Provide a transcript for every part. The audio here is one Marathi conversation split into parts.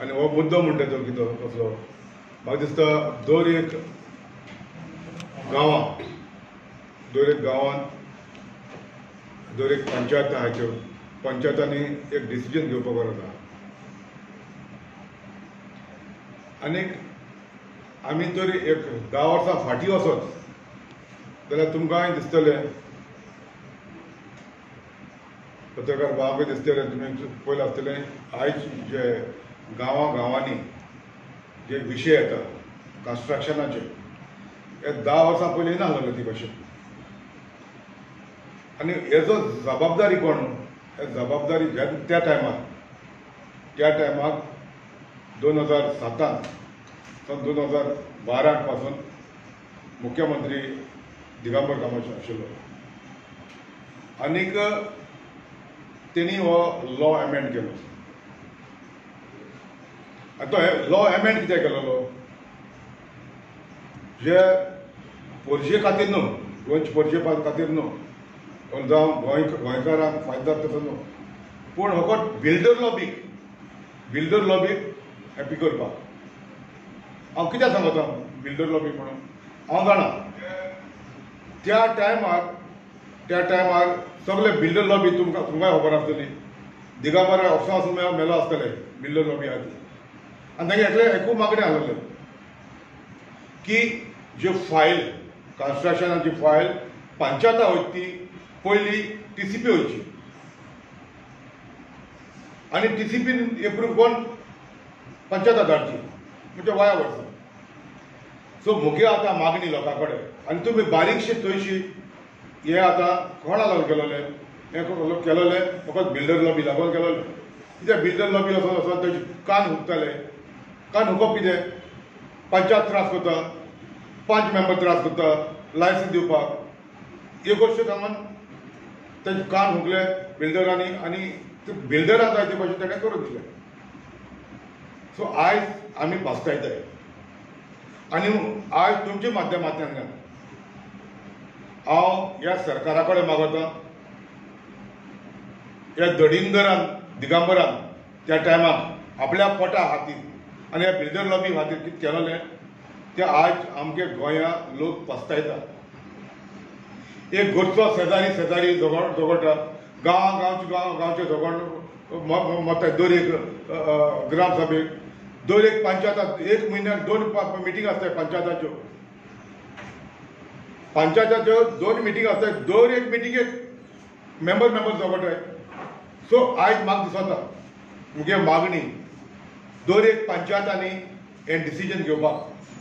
आनी हो मुद्दो म्हणटा तो कितें कसलो म्हाका दिसता दर एक गांवांत दर एक पंचायत आहाच्यो पंचायतांनी एक डिसिजन घेवपाक गरज आहा आनीक आमी तर एक 10 वर्सां फाटीं वचत जाल्यार तुमकां दिसतलें पत्रकार भावाकूय दिसतलें तुमी पळयलें आसतलें आयज जे गांवांनी जे विशय येता कन्स्ट्रक्शनाचे हे 10 वर्सां पयलीं नासलेले ती भाशेन आनी हेजो जबाबदारी कोण हे जबाबदारी त्या टायमार 2007 सन 2012 पासून मुख्यमंत्री दिगंबर कामत आशिल्लो आनीक तेणी हो लॉ एमेंड केलो आतां हे लॉ एमेंड कित्याक केलेलो जे पोरजे खातीर न्हू गोंयचे पोरजे खातीर न्हू जावं गोंयकारांक फायदो जाता तसो न्हू पूण फकत बिल्डर लॉबीक हॅपी करपाक हांव कित्याक सांगता बिल्डर लॉबीक म्हणून हांव जाणा त्या टायमार सगळे बिल्डर लॉबी तुमकां खबर आसतली दिगंबर वचून मेलो आसतले बिल्डर लॉबी आसा ती आनी तांगे एकले एकूच मागणी आसलेले की ज्यो फायल कन्स्ट्रक्शनाची फायल पंचायतां वयता ती पयली TCP वयची आनी TCPन एप्रूव करून पंचायतां धाडची म्हणजे वाया वर्सा सो मुगे आतां मागणी लोकां कडेन आनी तुमी बारीकशी थंयशी हे आतां कोणा लागून केलेले हे केलेले फकत बिल्डर लॉबी लागून केलेले कित्याक बिल्डर लॉबी वचून थंय कान हुकताले कान हुकप कितें पंचायत त्रास करता 5 मेंबर त्रास करता लायसन्स दिवपाक ह्यो गोश्टी सांगून तेजे कान हुकले बिल्डरांनी आनी बिल्डरां जाय ते भाशेन ताणें करून दिले सो आयज आमी भासतायताय आनी आयज तुमच्या माध्यमांतल्यान हांव ह्या सरकारा कडेन मागता ह्या दडिंदरान दिगंबरान त्या टायमार आपल्या पोटा खातीर आनी ह्या बिल्डर लॉबी खातीर कितें केलेलें तें आयज आमगे गोंया लोक पस्तायता एक घरचो शेजारी झगडटा गांवचे झगड मत दर एक ग्राम सभेक दर एक पंचायतात एक म्हयन्याक 2 मिटींग आसताय पंचायताच्यो 2 मिटींग आसताय दर एक मिटींगेक मेंबर झगडटाय सो आयज म्हाका दिसता मुगे मागणी दर एक पंचायतांनी हे डिसिजन घेवपाक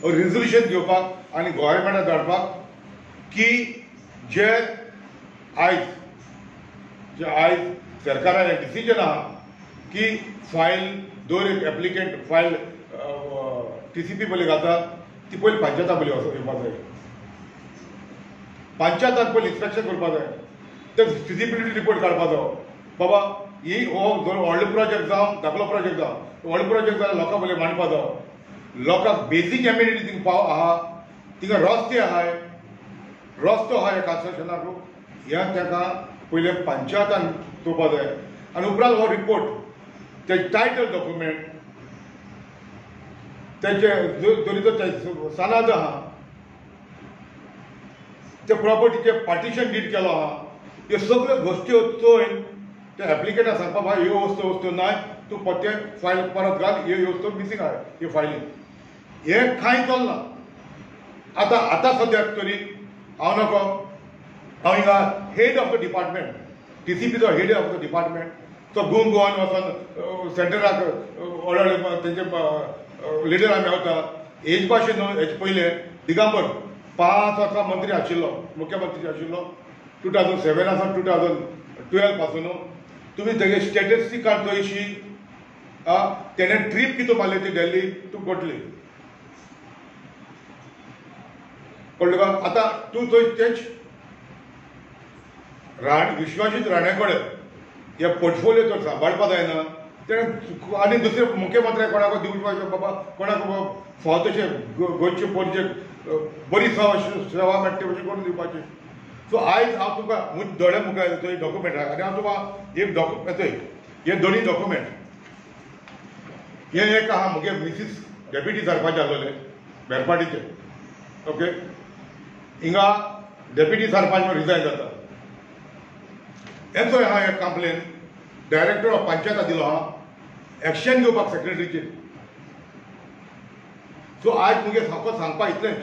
रिजोल्युशन घेवपाक आनी गोव्हर्मेंटाक धाडपाक की जे आयज सरकारान हे डिसिजन आहा की फायल दर एक एप्लिकेंट फायल TCP पयली घालता ती पयली पंचायतां पयली येवपाक जाय पंचायतांक पयली इन्स्पेक्शन करपाक जाय ते फिजिबिलिटी रिपोर्ट काडपाक जाय बाबा ही हो व्हडलो प्रोजेक्ट जावं धाकलो प्रोजेक्ट जावं व्हडलो प्रोजेक्ट जाल्यार लोकां पयली मांडपाक जाय लोकांक बेजीक एम्युनिटी थिंगा आहा थिंगा रस्ते आहाय रस्तो आहा कन्स्ट्रक्शनाक ह्या ताका पयले पंचायतान चोवपाक जाय आनी उपरांत हो रिपोर्ट ते टायटल डॉक्युमेंट तेचे दरीचो सनाद आहा ते प्रॉपर्टीचे पार्टिशन डीड केलो आहा ह्यो सगळ्यो गोश्टी चोयन त्या एप्लिकेटाक सांगपा बाय ह्यो वस्तू नाय तूं ते फायल परत घाल ह्यो वस्तू मिसींग आहाय ह्यो फायली हे कांय चलना आतां सद्याक तरी हांव नको हांव हिंगा हेड ऑफ द डिपार्टमेंट TCPचो हेड ऑफ द डिपार्टमेंट तो गोवन वचोन सेंटराक व्हडले तेंचे लिडरां मेळटा हेज भाशेन हेजे पयले दिगंबर 5 वर्सां मंत्री आशिल्लो मुख्यमंत्री आशिल्लो 2007 सावन 2012 पासून तुमी तेगे स्टॅटिस्टिकान थंयशी तेणें ट्रीप कितें मारली ती दिल्ली तूं कोटली कळ्ळें तुका आतां तूं थंय तेच विश्वासीत राणे कडेन हे पोर्टफोलियो तर सांबाळपा जायना तेणें आनी दुसरे मुख्यमंत्र्याक कोणाक दिवपाचें बाबा कोणाक फाव तशें गोंयचे पोरजे बरी सेवा मेळटा तशें करून दिवपाचें सो आयज हांव तुका दोळे मुखार थंय डॉक्युमेंट आहा आनी हांव तुका एक हे दोनी डॉक्युमेंट हे एक आहा मुगे मिसीस डेप्युटी सरपंच आसलोले बेरपाटीचे ओके हिंगा डेप्युटी सरपंच रिजायन जाता हेचो हा एक कंप्लेन डायरेक्टर ऑफ पंचायता दिलो हा एक्शन घेवपाक सेक्रेटरीचेर सो आज मुगे फकत सांगपा इतलेंच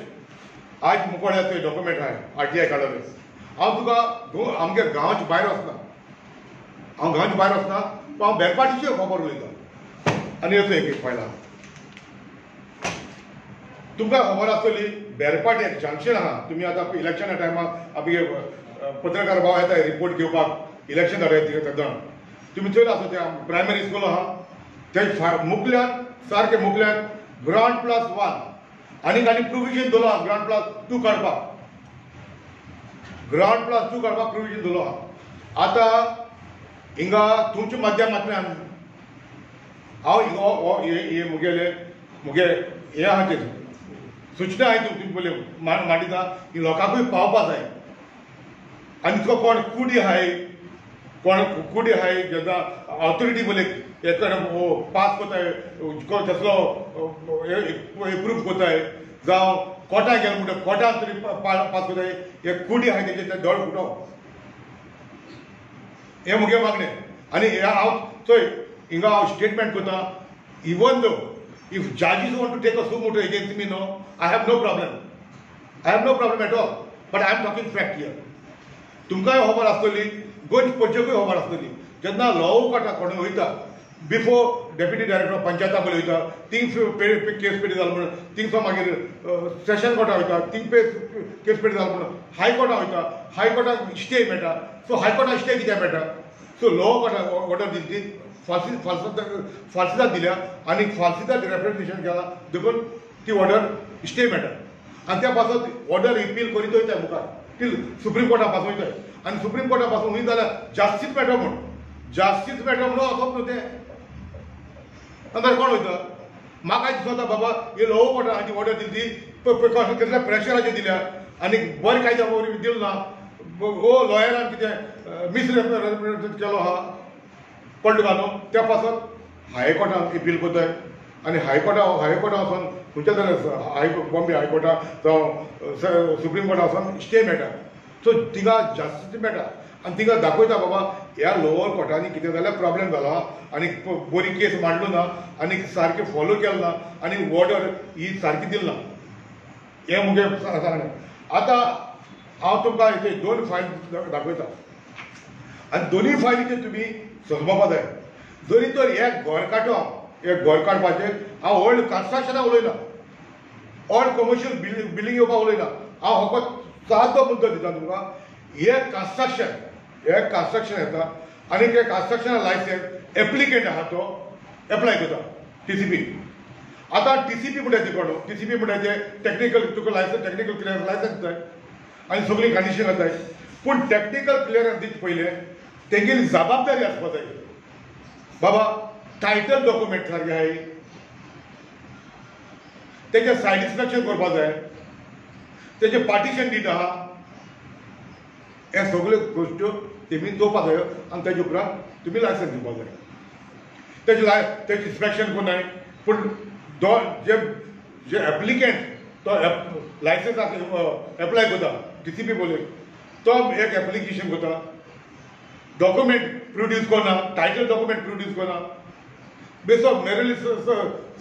आज मुकोड्याचे डॉक्युमेंट आहाय RTI काडले हांव तुका आमगे गांवचे भायर वचना हांव गांवचे भायर वचना पूण हांव बेरपाटीची खबर उलयता आनी असो एक फायल आहा तुमकां खबर आसतली बेरपाटी एक जंक्शन आहा तुमी आतां इलेक्शना टायमार आमगे पत्रकार भाव येता रिपोर्ट घेवपाक इलेक्शन जाता तेन्ना तुमी चोयला आसत त्या प्रायमरी स्कूल आहा ते मुखल्यान सारके मुखल्यान ग्राउंड प्लस 1 आनी प्रोविजन दिलो आहा ग्राउंड प्लस 2 काडपाक ग्राउंड प्लस 2 काडपाक प्रोविजन दिलो आहा आतां हिंगा तुमच्या माध्यमांतल्यान हांव हे मुगे हे आहा ते सूचना हांवें तुमचे पयलीं मांडिता ही लोकांकूय पावपा जाय आनी तुका कोण कुडी आहाय कोण कुडी आहाय जेन्ना ऑथॉरिटी बोले पास कोताय तसलो एप्रूव कोताय जावं कोर्टाक गेलो म्हणटा कोर्टान तरी पास कोताय हे कुडी आहाय तेजे दोळ फुटो हे मुगे मागणें आनी हांव चोय हिंगा हांव स्टेटमेंट कोता even though if judges want to take a suo motu against me, no, I have no problem. I have no problem at all. But I am talking fact here. तुमकांय खबर आसतली गोंय पंचायतीकूय खबर आसतली जेन्ना लॉ कोर्टा कोण वयता बिफोर डेप्युटी डायरेक्टर ऑफ पंचायता पयली वयता थिंग केस पेडी जालो म्हणून थिंगसो मागीर सेशन कोर्टा वयता थिंग केस पेडी जालो म्हणून हायकोर्टा वयता हायकोर्टाक स्टे मेळटा सो हायकोर्टाक स्टे कित्याक मेळटा सो लॉ कोर्टाक ऑर्डर दिली फाल्सिदाद दिल्या आनी फाल्सिदाद रेप्रेझेंटेशन केला देखून ती ऑर्डर स्टे मेळटा आनी त्या पासून ऑर्डर रिपील करीत वयता मुखार ती सुप्रीम कोर्टा पासून वयताय आनी सुप्रीम कोर्टा पासून वयत जाल्यार जास्तीच मेळटा म्हूण असोच न्हू तें नंतर कोण वयता म्हाका दिसता बाबा हे लो कोर्टा हाची ऑर्डर दिली ती कसल्या प्रेशराचेर दिल्या आनी बरें कायद्या वरी दिलो ना हो लॉयरान कितें मिसरिप्रेझेंट केलो आहा पडलो न्हू त्या पासून हायकोर्टान अपील कोताय आनी हायकोर्टा वचून खंयच्या जाल्यार बॉम्बे हायकोर्टा जावं सुप्रीम कोर्टा वचून स्टे मेळटा सो थिंगा जास्तीच मेळटा आनी थिंगा दाखयता बाबा ह्या लोवर कोर्टांनी कितें जाल्यार प्रॉब्लेम जालो आनी बरी केस मांडलो ना आनी सारकें फॉलो केलो ना आनी ऑर्डर ही सारकी दिली ना हें मुगे सांगणें आतां हांव तुमकां हेचे 2 फायल दाखयता आनी दोनूय फायलीचेर तुमी सोजपावपा जाय जरी तर एक घर काडटो एक घर काडपाचें हांव ओल्ड कन्स्ट्रक्शनाक उलयना ओल्ड कमर्शियल बिल्डींग येवपाक उलयना हांव फकत सादो मुद्दो दिता तुमकां हे कन्स्ट्रक्शन येता आनी ते कन्स्ट्रक्शना लायसन्स एप्लिकेंट आहा तो एप्लाय करता TCP आतां TCP म्हणटा ती कोण TCP म्हणटा ते टेक्निकल तुका लायसन्स टेक्निकल क्लियरन्स लायसन्स जाय आनी सगळी कंडिशन जाताय पूण टेक्निकल क्लियरन्स दिता पयलें तेंगेली जबाबदारी आसपा जाय बाबा टायटल डॉक्युमेंट सारकें आहाय तेजें सायड इन्स्पेक्शन करपा जाय तेजें पार्टिशन डीड आहा हे सगळ्यो गोश्ट्यो तेमी चोवपा जायो आनी तेजे उपरांत तुमी लायसन्स दिवपा जाय तेजें इन्स्पेक्शन कोन्नाय पूण जे एप्लिकेंट तो लायसन्स एप्लाय करता TCP बोले तो एक एप्लिकेशन करता डॉक्युमेंट प्रोड्यूस करना टायटल डॉक्युमेंट प्रोड्यूस करना base of merit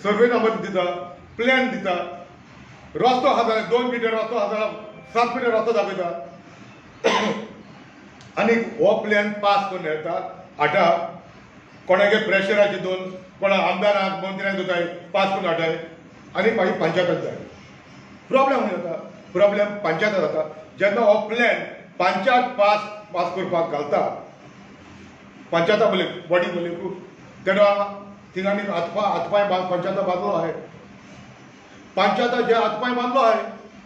survey number दिता प्लॅन दिता रस्तो आहा जाल्यार 2 मिटर रस्तो आहा जाल्यार 7 मिटर रस्तो दाखयता आनी हो प्लॅन पास करून येता हाडटा कोणागे प्रेशराचे दोन कोणा आमदाराक मंत्र्यांक दोताय पास करून हाडटाय आनी मागीर पंचायतात जाय प्रॉब्लेम जाता प्रॉब्लेम पंचायतात जाता जेन्ना हो प्लॅन पंचायत पास करपाक घालता पंचायता बोले बॉडी बोले तेन्ना थिंगांनी हातपाय पंचायता बांदलो आहाय पंचायता जे हातपाय बांदलो आहाय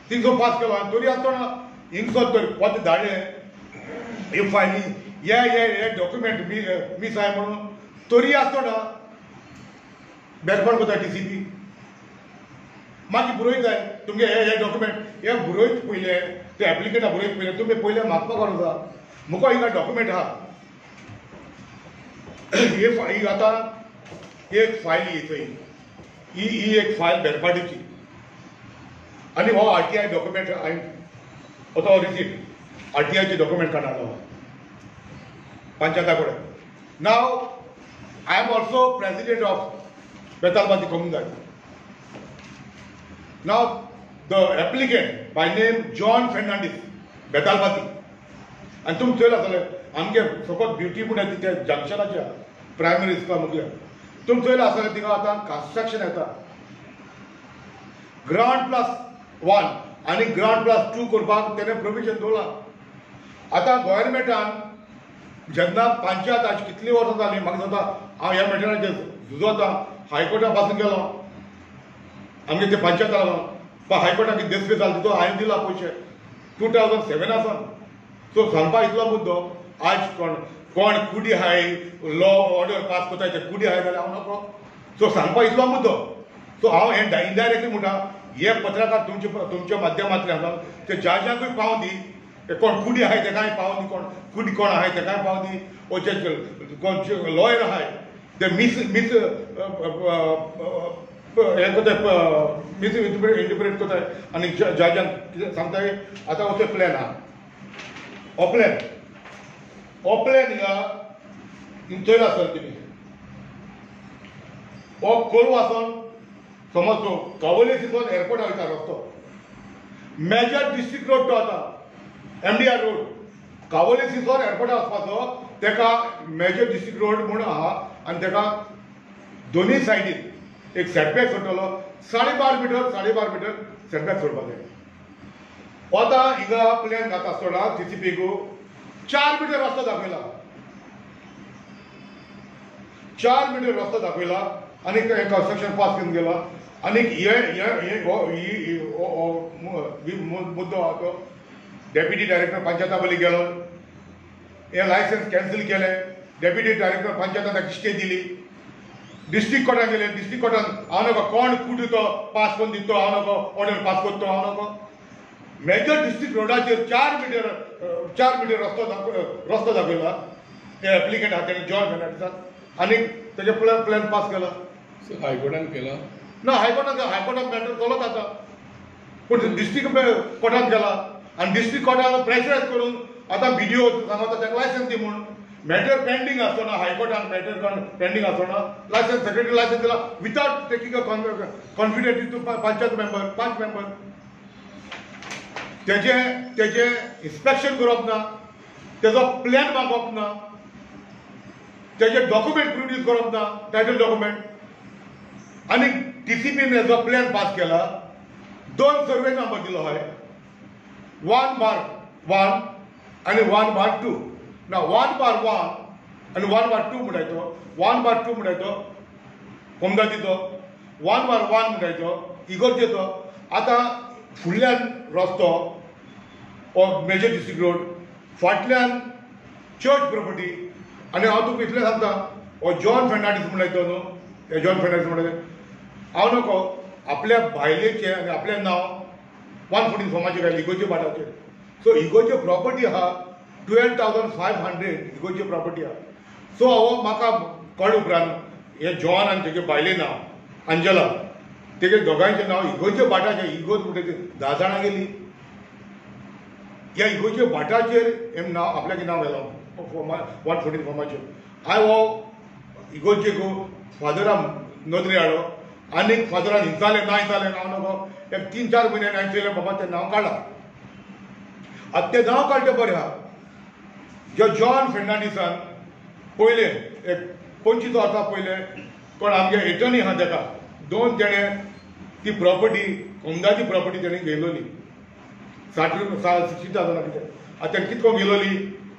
थिंगसो पास केलो आनी तरी आसतना हिंगसो तर पद धाडले हे फायली हे डॉक्युमेंट मिस आहाय म्हणून तरी आसतना बेरपण करता TCP मागीर बरयताय तुमगे हे डॉक्युमेंट हे बरयत पयले ते एप्लिकेटा बरयत पयले तुमी पयले म्हाका करूं जा मुको हिंगा डॉक्युमेंट आहा ही आतां एक फायल थंय ही एक फायल बेरपाटीची आनी हो RTI डॉक्युमेंट हांवें असो रिसीट RTIचे डॉक्युमेंट काडून हाडलो पंचायता कडेन. Now I am also president of Betalbatim community. Now the applicant by name John Fernandes Betalbatim. आनी तुमी चोयला आसतलें आमगे फकत ब्युटी पूण येता त्या जंक्शनाच्या प्रायमरी स्कूल मुगल्या तुमी चोयला आसतलें थिंगा आतां कन्स्ट्रक्शन येता ग्राउंड+1 आनी ग्राउंड+2 करपाक तेणें प्रोविजन दवरला. आतां गोव्हर्मेंटान जेन्ना पंचायत आज कितलीं वर्सां जालीं म्हाका सांगता हांव ह्या मॅटराचेर झुजोता हायकोर्टा पासून गेलो आमगे ते पंचायत लागून पण हायकोर्टाक देश जालो तितून हांवें दिला पयशे 2007 आसा. सो सांगपाक इतलो मुद्दो आज कोण कुडी हाय लॉ ऑर्डर पास कोताय ते कुडी हाय जाल्यार हांव नकळो. सो सांगपाक इतलो मुद्दो. सो हांव हें इनडायरेक्टली म्हणटा हे पत्रकार तुमच्या माध्यमांतल्यान ते जजांकूय पावोवन दी कोण कुडी आहाय तेकाय पावोवन दी कोण कुडी कोण आहाय तेकाय पावोवन दी ओ जे कोण लॉयर आहाय ते मिस हे कोताय मिस इंटरप्रेट कोताय आनी जजांक कितें सांगताय आतां असो प्लॅन आहा हो प्लॅन हिंगा चोयला आसतलें तुमी हो कोलवा वचोन समज तो कावोली सिसोन एअरपोर्ट वयता रस्तो मेजर डिस्ट्रिक्ट रोड तो आतां MDR रोड कावोली सिसोन एअरपोर्टा वचपाचो तेका मेजर डिस्ट्रिक्ट रोड म्हूण आहा आनी तेका दोनी सायडीन एक सेटबॅक सोडटलो 12.5 मीटर सेटबॅक सोडपाक जाय. आतां हिंगा प्लॅन घात आसतना CCPको 4 मीटर रस्तो दाखयला 4 मीटर रस्तो दाखयला आनी कन्स्ट्रक्शन पास करून गेला. आनी मुद्दो आहा तो डेप्युटी डायरेक्टर पंचायता बली गेलो हे लायसन्स कॅन्सल केले. डेप्युटी डायरेक्टर पंचायतान ताका स्टे दिली. डिस्ट्रिक्ट कोर्टान गेले डिस्ट्रिक्ट कोर्टान हांव नको कोण कुडी तो पास करून दितो हांव नको ऑर्डर पास करतो हांव नको. मेजर डिस्ट्रिक्ट रोडाचेर 4 मीटर रस्तो दाखयला हे एप्लिकेंट आहा तेणें जॉन फेर्नांडीसान आनी तेजे प्लॅन पास केला. हायकोर्टान केला ना हायकोर्टान मॅटर चलत आतां पूण डिस्ट्रिक्ट कोर्टान गेला आनी डिस्ट्रिक्ट कोर्टान प्रेशरायज करून आतां BDO सांगता ताका लायसन्स दी म्हूण मॅटर पेंडींग आसतना हायकोर्टान मॅटर पेंडींग आसतना लायसन्स सेक्रेटरी लायसन्स दिला without taking a confident to panchayat member 5 member. तेजे इन्स्पेक्शन करप ना तेजो प्लॅन मागप ना तेजे डॉक्युमेंट प्रोड्यूस करप ना टायटल डॉक्युमेंट आनी TCPन जो प्लॅन पास केला 2 सर्वे नंबर दिलो हाय 1/1 आनी 1/2. ना 1/1 आनी 1/2 म्हणटाय 1/2 म्हणटाय कोमदातीचो 1/1 म्हणटाय इगोर्जेचो. आतां फुडल्यान रस्तो हो मेजर डिस्ट्रिक्ट रोड फाटल्यान चर्च प्रॉपर्टी आनी हांव तुका इतलें सांगता हो जॉन फेर्नांडीस म्हणटाय न्हू हे जॉन फेर्नांडीस म्हणटाय हांव नको आपल्या बायलेचें आनी आपलें नांव 114 फॉर्माचेर घातलें इगोचे बाटाचेर. सो इगोचे प्रॉपर्टी आहा 12,500 इगोची प्रॉपर्टी आहा. सो हांव म्हाका कळ्ळ उपरांत हे जॉन आनी तेगे बायलें नांव अंजला तेगे दोगांयचें नांव इगोचे बाटाचेर इगोज म्हणटा 10 जाणां गेलीं ह्या इगोचे बाटाचेर हें नांव आपल्याचें नांव घालो 114 फॉर्माचेर. हांवें हो इगोचे गो फादरान नोंदणी हाडलो आनी फादरान हिंचालें ना हिंचालें हांव नको एक 3-4 म्हयने हांवें चयलें बाबा तें नांव काडलां. आतां तें नांव काडचें बरें आहा. जो जॉन फेर्नांडीसान पयलें एक 25 वर्सां पयलें कोण आमगे एटर्नी आहा तेका 2 तेणें ती प्रॉपर्टी कोमदाची प्रॉपर्टी तेणें घेयलोली 60,000 कितें. आतां तेणें कितको गेलोली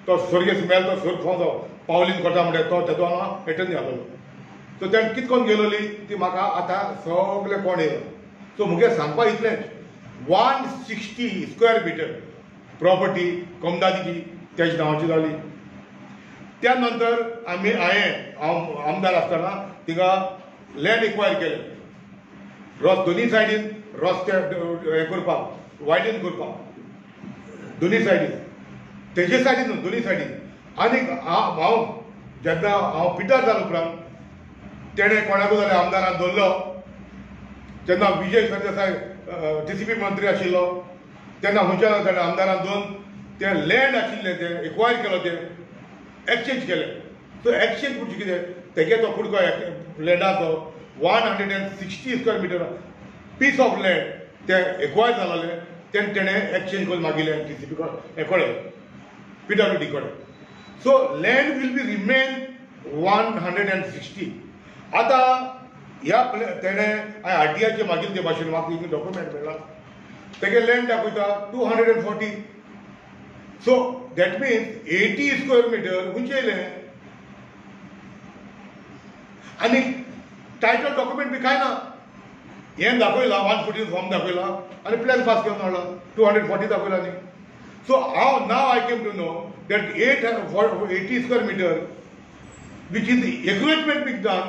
तो स्वर्गीय मेल तो स्वर्ग फावो पावलीन कोटा म्हणटा तो तेजो हांव एटर्नी आहलोलो. सो तेणें कितकोन गेलोली ती म्हाका आतां सगळें कोण येयलो. सो मुगे सांगपाक इतलेंच 160 स्क्वेअर मिटर प्रॉपर्टी कोमदादीची तेज नांवाची जाली. त्या नंतर हांव आमदार आसतना थिंगा लँड एक्वायर केलें दोनी सायडीन रस्ते हें करपाक वायडन करपाक दोनी सायडीन तेजे सायडीन न्हू दोनी सायडीन. आनीक हांव जेन्ना हांव पिड्ड्यार जालो उपरांत तेणें कोणाकूय जाल्यार आमदारान धरलो जेन्ना विजय सरदेसाय DCP मंत्री आशिल्लो तेन्ना खंयच्या आमदारान दोन ते लँड आशिल्ले ते एक्वायर केलो ते एक्सचेंज केले. सो एक्सचेंज म्हणजे कितें तेगे तो कुडको लँडाचो 160 square metre piece of land ते एक्वायर जालोले तेणें एक्सचेंज करून मागिल्ले DCP हेकोडे PWD कोडे. So land will be remain 160. आतां ह्या तेणें RTIचे मागील ते भाशेन म्हाका डॉक्युमेंट मेळ्ळा तेगे लँड दाखयता 240. So that means 80 square metre खंयचे येयलें आनी टायटल डॉक्युमेंट बी काय ना. हें दाखयला 140 फॉर्म दाखयला आनी प्लॅन पास घेवन हाडला 240 दाखयला न्ही. सो हांव now I came to know that 80 square metre which is the acknowledgement being done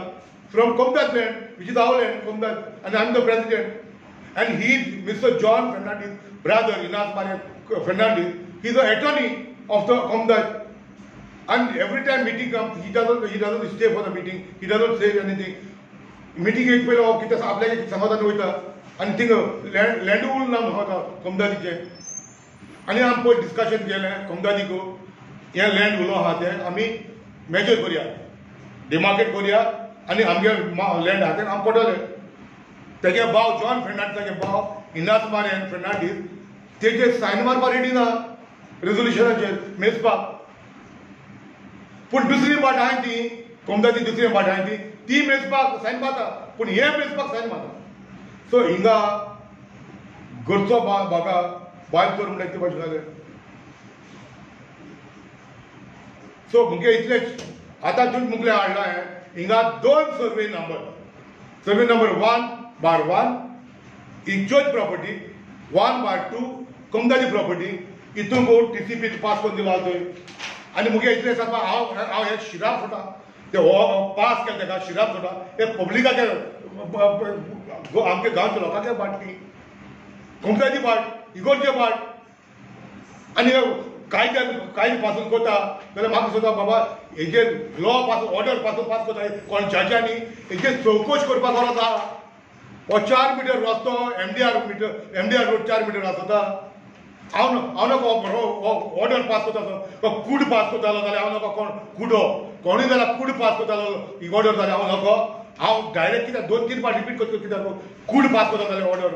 from Komdat land, which is our land, Komdat, and I am the president. And he is Mr. John Fernandez, brother, Inas Maria Fernandez. He is the attorney of the Komdat. And every time meeting comes, he doesn't stay for the meeting. He doesn't say anything. Meeting एक पयलो कितें आपल्याक समाधान वयता आनी थिंग लँड उल नाम होता कोमदादीचे आनी आमी पळय डिस्कशन केलें कोमदादीक हें लँड उलो आहा तें आमी मेजर करुया डिमार्केट करुया आनी आमगे लँड आहा तें आमी पडटले. तेगे भाव जॉन फेर्नांडीसाचे भाव इनास मारियन फेर्नांडीस तेजे सायन मारपाक रेडी ना रेजोल्युशनाचेर मेजपाक. पूण दुसरी पाट आहाय ती कोमदादी दुसरी पाट आहाय ती मेजपाक सायन मारता पूण हे मेजपाक सायन मारता. सो हिंगा घरचो भागा बायल कर म्हणटा ते भाशेन जालें. सो मुगे इतलेच आतां तुमी मुगले हाडला हिंगा 2 सर्वे नंबर 1/1 इंचोज प्रॉपर्टी 1/2 कोमदादी प्रॉपर्टी हितून TCP पास करून दिलो थंय. आनी मुगे इतले सांगपा हांव हे शिराब सोटा ते पास केले तेका शिराब सोटा हे पब्लिकाचे आमच्या गांवच्या लोकांचे वाटली कोमदादी वाट इगोरचे वाट आनी कायदे पासून कोता जाल्यार म्हाका सुद्दां बाबा हेजे लॉ पासून ऑर्डर पासून पास कोता कोण जजांनी हेजे चवकश करपाक गरज आहा. हो 4 मिटर रस्तो MDR रोड 4 मिटर आसता. हांव नको ऑर्डर पास कोता तो कूड पास कोतालो जाल्यार हांव नको कोण कुडो कोणूय जाल्यार कूड पास कोतालो ही ऑर्डर जाल्यार हांव नको. हांव डायरेक्ट कित्याक 2-3 फावट रिपीट करता कित्याक कूड पास कोता जाल्यार order.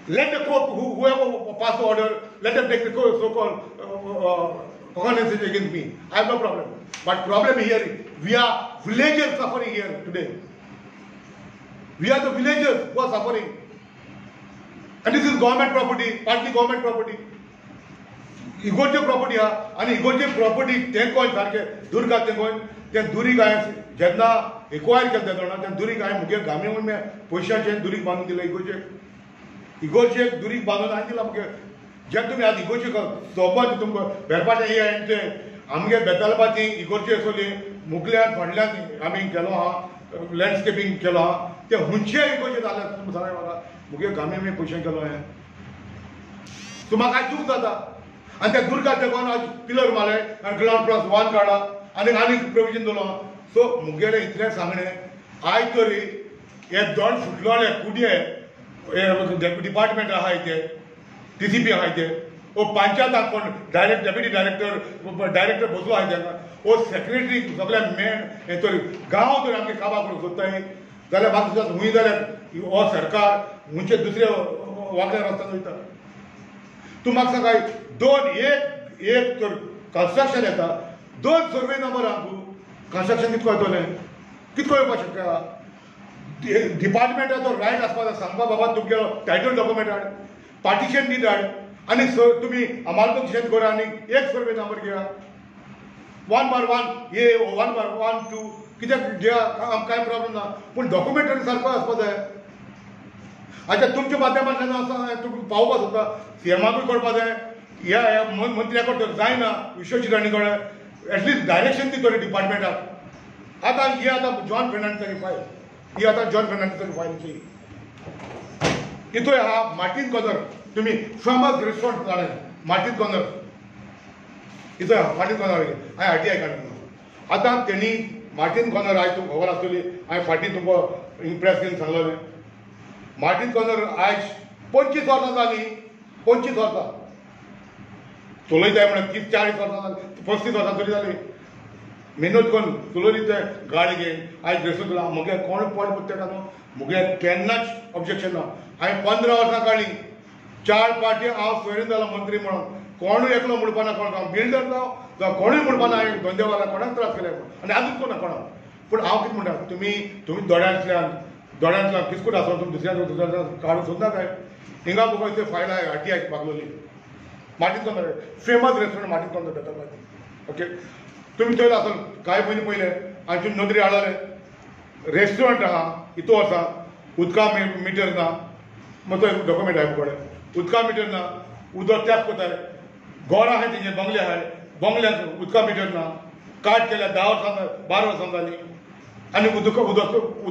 Let the court, whoever passed the order, let them take the so-called cognizance against me. I have no problem. But problem here is, we are villagers suffering here today. We are the villagers who are suffering. And this is government property, partly government property. Igoche property ha, and igoche property ten coin sarke, durga ten coin, ten duri काय जेन्ना एक्वायर केले तेन्ना ten duri काय मुगे गामी म्हणून मैं पैशाचे दुरीक बांधून दिले इगोचे. इगोरचे दुरीक बांदून हांवें दिला मुगे जे तुमी आतां इगोरचे सोबत तुमकां बेरपाटे हे ते आमगे बेतालबाती इगोरचे सोली मुगल्यान फाटल्यान आमी केलो आहा लँडस्केपींग केलो आहा ते हुंचे इगोरचे जाले तुमकां सांगलें म्हाका मुगे गामी आमी पयशे केलो हें सो म्हाका आयज दूख जाता. आनी त्या दुर्गा तेकोन आज पिलर मारले आनी ग्राउंड प्लस 1 काडला आनी प्रोविजन दवरलो. सो मुगेलें इतलें सांगणें आयज तरी हे 2 फुटलोले कुडये डिपार्टमेंट आहा इथे TCP आहा इथे वो पंचायत कोण डायरेक्ट डेप्युटी डायरेक्टर बसलो आहा तेका वो सेक्रेटरी सगळे मेन हे तरी गांव तरी आमगे काबार करूंक सोदताय जाल्यार म्हाका सुद्दां हुंय जाल्यार हो सरकार हुंचे दुसरे वागड्या रस्त्यान वयता. तूं म्हाका सांगाय 2 एक तर कन्स्ट्रक्शन येता 2 सर्वे नंबर आहा कन्स्ट्रक्शन कितको येतलें कितको येवपाक शक्य आहा. डिपार्टमेंटाचो रायट आसपाक जाय सांगपा बाबा तुमगे टायटल डॉक्युमेंट हाड पार्टिशन डीड हाड आनी तुमी अमालतो शेत करा आनी एक सर्वे नंबर घेया 1/1 ये 1/1 2 कित्याक घेया आमकां कांय प्रॉब्लेम ना पूण डॉक्युमेंट सारको आसपाक जाय. आतां तुमच्या माध्यमांतल्यान तुमकां पावपाक सोदता CMाकूय कळपाक जाय ह्या मंत्र्याक जायना विश्वजिराणी कडेन एटलिस्ट डायरेक्शन दी तरी डिपार्टमेंटाक. आतां ही आतां जॉन फेर्नांडीसाची फायल ही आतां जॉन फेर्नांडीसाची फायलची हितूय आहा मार्टीन कॉर्नर तुमी फेमस रेस्टॉरंट जाणा मार्टीन कॉर्नर हितूय आहा मार्टीन कॉर्नर हांवें RTI काडलो. आतां तेणी मार्टीन कॉर्नर आयज तुमकां खबर आसतली हांवें फाटीं तुमकां प्रेस घेवन सांगलोलें मार्टीन कॉर्नर आयज 25 वर्सां जाली, 25 वर्सां चलयताय म्हणून 30-40 वर्सां जाली, 35 वर्सां तरी जाली. मेहनत करून चलोयली ते गाडी घेवन आयज रेसून तुला मुगे कोण पड पडटा न्हू, मुगे केन्नाच ऑब्जेक्शन ना. हांवें 15 वर्सां काडली, 4 फावटी हांव सोयरीन जालो मंत्री म्हणून. कोणूय एकलो म्हणपाना, कोण बिल्डर जावं कोणूय म्हणपाना हांवें धंदेवाला कोणाक त्रास केले आनी आजून कोणा कोणाक. पूण हांव कितें म्हणटा, तुमी दोळ्यांतल्यान किसकूट आसून तुमी दुसऱ्या काडून सुद्दां काय. हिंगा तुका ते फायल हाटी बागलोली मार्टीन कॉर्नर, फेमस रेस्टॉरंट मार्टीन कॉर्नर बेताबाद. ओके, तुमी थंय आसल कांय म्हयने पयले आनी तुमी नदरी हाडले रेस्टॉरंट आहा इतू वर्सां उदका मिटर ना. मग तो डॉक्युमेंट आहे कडेन, उदका मिटर ना, उदक त्याग कोताय. घर आहाय तेजे बंगले आहाय, बंगल्यांत उदका मिटर ना. कार्ड केल्या 10 वर्सां 12 वर्सां जाली आनी उदक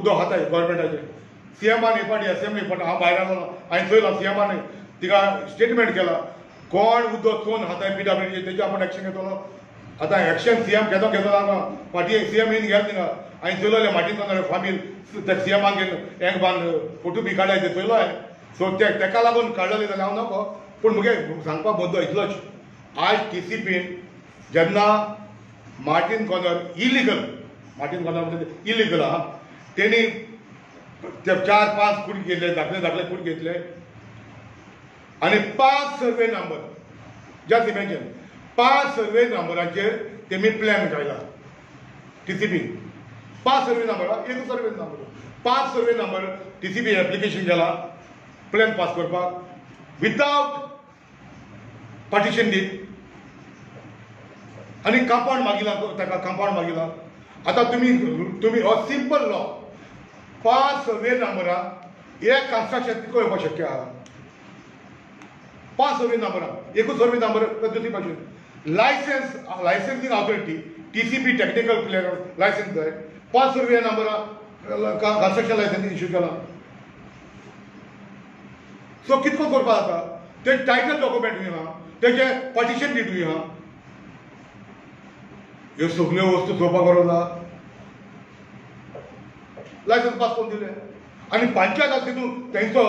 हाताय गव्हर्मेंटाचें. सीएमान हे पाटी असेंब्ली पण हांव भायर आलो हांवें चोयलां सीएमान तिका स्टेटमेंट केला कोण उदक चोवन हाताय PWD तेजे आपण एक्शन घेतलो. आतां एक्शन सीएम घेतो हांगा फाटी सीएम येवन गेल थिंगा हांवें चोयलोलें मार्टीन कॉर्नर फामील त्या सीएमान घेवन एक बांद फोटो बी काडलाय ते चोयलो हांवें. सो तेका लागून काडलेले जाल्यार हांव नको. पूण मुगे सांगपाक मुद्दो इतलोच, आज TCPन जेन्ना Mortein corner illegal, Mortein corner म्हणजे इलिगल आहा, तेणी ते 4-5 कूड घेतले, धाकले कूड घेतले आनी 5 सर्वे नंबर जस्ट इमॅजिन 5 सर्वे नंबराचेर तेमी प्लॅन काडला. TCP 5 सर्वे नंबर, एक survey number 5 survey number TCP application केला प्लॅन पास करपाक विदाउट पार्टिशन दीत आनी कंपाउंड मागिला, ताका कंपाउंड मागिला. आतां तुमी हो सिंपल लॉ 5 सर्वे नंबरां एक कन्स्ट्रक्शन कितको येवपाक शक्य आहा. 5 सर्वे नंबरां, एकूच सर्वे नंबर दुसरी भाशेन licensing authority TCP technical clearance licence जाय. 5 सर्वे नंबरां कन्स्ट्रक्शन लायसेन्स इश्यू केला. सो कितको करपा जाता, ते टायटल डॉक्युमेंट आहा, तेजे पार्टिशन डीड आहा, ह्यो सगल्यो वस्तू चोवपाक गरज आहा. लायसन्स पास करून दिले आनी पंचायत तितून तेंचो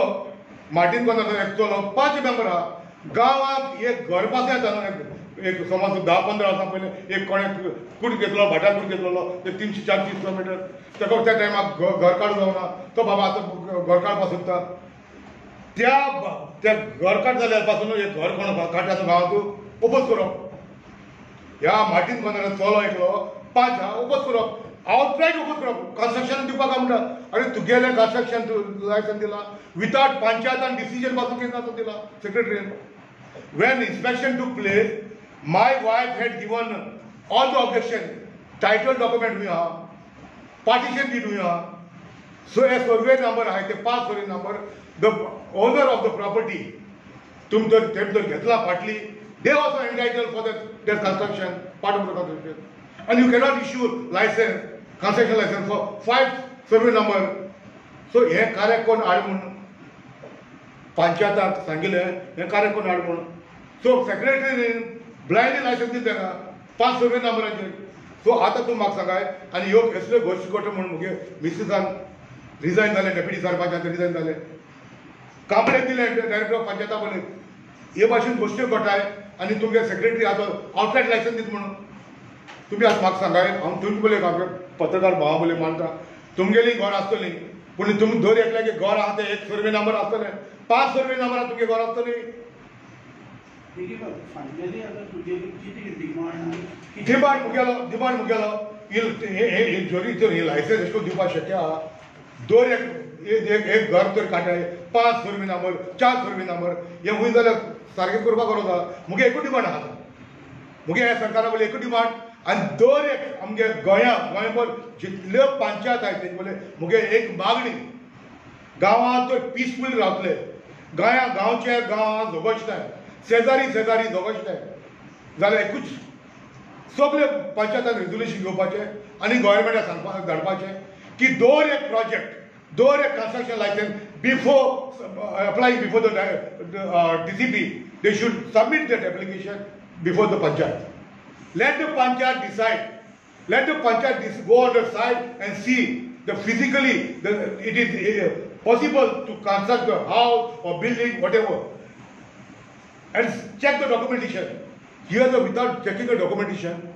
मार्टीन कॉर्नर एकचो 5 मेंबर आहा. गांवांत एक घर पास येता, एक समज 10-15 वर्सां पयलीं एक कोणें कूड घेतलो, भाटार कूड घेतलो ते 300-400 किलोमिटर, तेका त्या टायमाक घर काडूं जावना. तो बाबा आतां घर काडपाक सोदता. त्या घर काड जाल्या पासून एक घर कोण काडटा गांवांत ओपोज करप. ह्या मार्टीन कॉर्नरान चलो एकलो 5 आहा ओपोज करप, आउटरायट ओपोज करप, कन्स्ट्रक्शन दिवपाक म्हणटा. अरे तुगेलें कन्स्ट्रक्शन लायसन्स दिला विदाउट पंचायतान डिसिजन पासून केन्ना दिला सेक्रेटरीन. When inspection took place, my wife had given all the objection, title document we have, partition deed we have. So a survey number आहे ते 5 survey number, the owner of the property, तुम जर घेतला फाटली, they also entitled for that construction, part of the construction. And you cannot issue license, construction license for 5 survey number. So हे कार्य कोण हाड म्हणून पंचायताक सांगिल्लें, हे कार्य कोण हाड म्हणून. सो सेक्रेटरीन ब्लायंडली लायसन्स दिली ताका 5 सर्वे नंबराचेर. सो आतां तूं म्हाका सांगाय आनी ह्यो कसल्यो गोश्टी करता म्हणून मुगे मिसेसान रिजायन जालें, डेप्युटी सरपंचान रिजायन जालें, कंप्लेन दिलें डायरेक्टर ऑफ पंचायता बोले हे भाशेन गोश्टी घडटाय आनी तुमगे सेक्रेटरी आतां आउटरायट लायसन्स दिता म्हणून. तुमी आतां म्हाका सांगाय, हांव तुमी बोले पत्रकार भावा बोले मानता, तुमगेलीं घर आसतलीं पूण तुमी धर एकल्या की घर आहा तें एक सर्वे नंबर आसतलें, 5 सर्वे नंबरां तुमगे घर आसतलीं. डिमांड मुगेलो लायसन्स एशको दिवपाक शक्य आहा. दर एक घर तर काटाय 5 सर्वे नंबर 4 सर्वे नंबर हे खूंय जाल्यार सारकें करपाक गरज आहा. मुगे एकूच डिमांड आहा, मुगे ह्या सरकारा बोले एकूच डिमांड. आनी दर एक आमगे गोंयभर जितल्यो पंचायत आहाय तेजे बोले मुगे एक मागणी, गांवांत तर पिसफूल रावतले, गांवचे गांवां झगडटाय, शेजारी झगडटाय जाल्यार एकूच सगळे पंचायतान रेजोल्युशन घेवपाचें आनी गोव्हर्मेंटाक सांगपाक धाडपाचें की दर एक प्रोजेक्ट, दर एक construction licence before applying before the DCP they should submit that application before the panchayat. Let the panchayat decide. Let the panchayat go on the side and see the physically it is possible to construct a house or building, whatever, and check the documentation. Here, without checking the documentation,